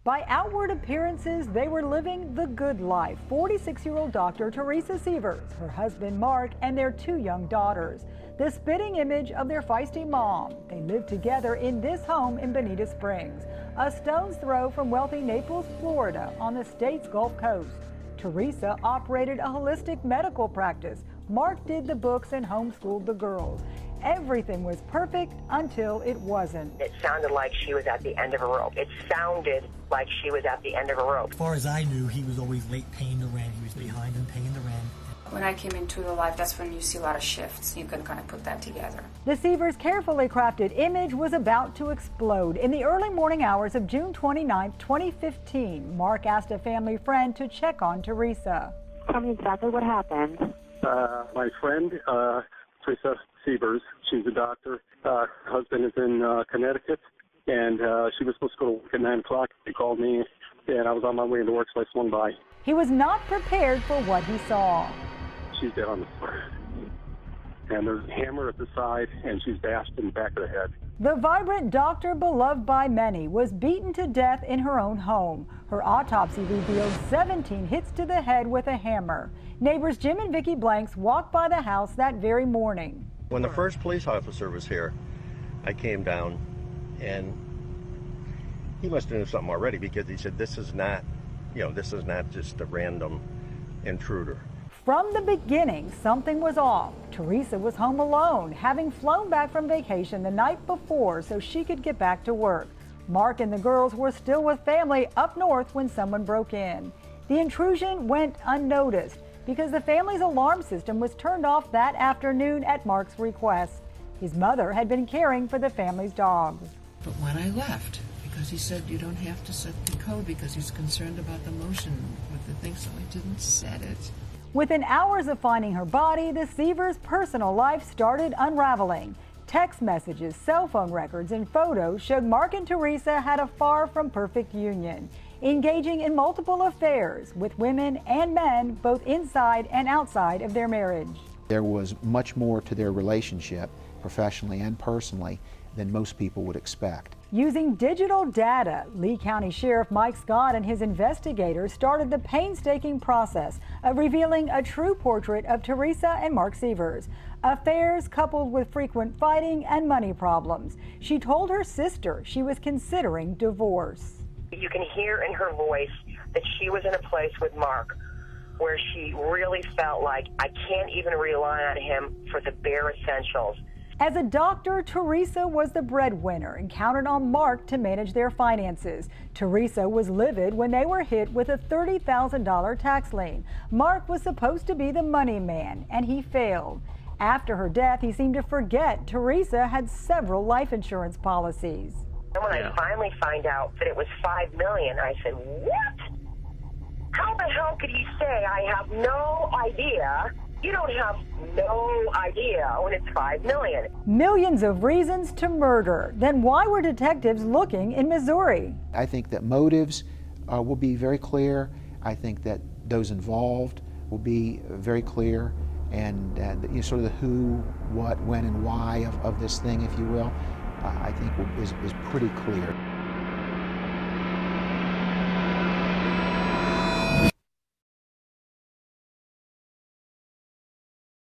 By outward appearances, they were living the good life. 46-year-old Dr. Teresa Sievers, her husband Mark, and their 2 young daughters. The spitting image of their feisty mom. They lived together in this home in Bonita Springs, a stone's throw from wealthy Naples, Florida, on the state's Gulf Coast. Teresa operated a holistic medical practice. Mark did the books and homeschooled the girls. Everything was perfect until it wasn't. It sounded like she was at the end of a rope. It sounded like she was at the end of a rope. As far as I knew, he was always late paying the rent. He was behind in paying the rent. When I came into the life, that's when you see a lot of shifts. You can kind of put that together. The Sievers' carefully crafted image was about to explode. In the early morning hours of June 29, 2015, Mark asked a family friend to check on Teresa. Tell me exactly what happened. My friend, Teresa Sievers, she's a doctor. Her husband is in Connecticut, and she was supposed to go to work at 9 o'clock. She called me, and I was on my way into work, so I swung by. He was not prepared for what he saw. She's dead on the floor, and there's a hammer at the side, and she's bashed in the back of the head. The vibrant doctor, beloved by many, was beaten to death in her own home. Her autopsy revealed 17 hits to the head with a hammer. Neighbors Jim and Vicki Blanks walked by the house that very morning. When the first police officer was here, I came down, and he must have known something already, because he said, this is not just a random intruder. From the beginning, something was off. Teresa was home alone, having flown back from vacation the night before so she could get back to work. Mark and the girls were still with family up north when someone broke in. The intrusion went unnoticed because the family's alarm system was turned off that afternoon at Mark's request. His mother had been caring for the family's dogs. But when I left, because he said you don't have to set the code because he's concerned about the motion with the thing, so I didn't set it. Within hours of finding her body, the Sievers' personal life started unraveling. Text messages, cell phone records, and photos showed Mark and Teresa had a far from perfect union, engaging in multiple affairs with women and men both inside and outside of their marriage. There was much more to their relationship, professionally and personally, than most people would expect. Using digital data, Lee County Sheriff Mike Scott and his investigators started the painstaking process of revealing a true portrait of Teresa and Mark Sievers. Affairs coupled with frequent fighting and money problems. She told her sister she was considering divorce. You can hear in her voice that she was in a place with Mark where she really felt like, I can't even rely on him for the bare essentials. As a doctor, Teresa was the breadwinner and counted on Mark to manage their finances. Teresa was livid when they were hit with a $30,000 tax lien. Mark was supposed to be the money man, and he failed. After her death, he seemed to forget Teresa had several life insurance policies. And when I finally find out that it was $5 million, I said, what? How the hell could he say, I have no idea? You don't have no idea when it's $5 million. Millions of reasons to murder. Then why were detectives looking in Missouri? I think that motives will be very clear. I think that those involved will be very clear, and sort of the who, what, when, and why of this thing, if you will, I think is pretty clear.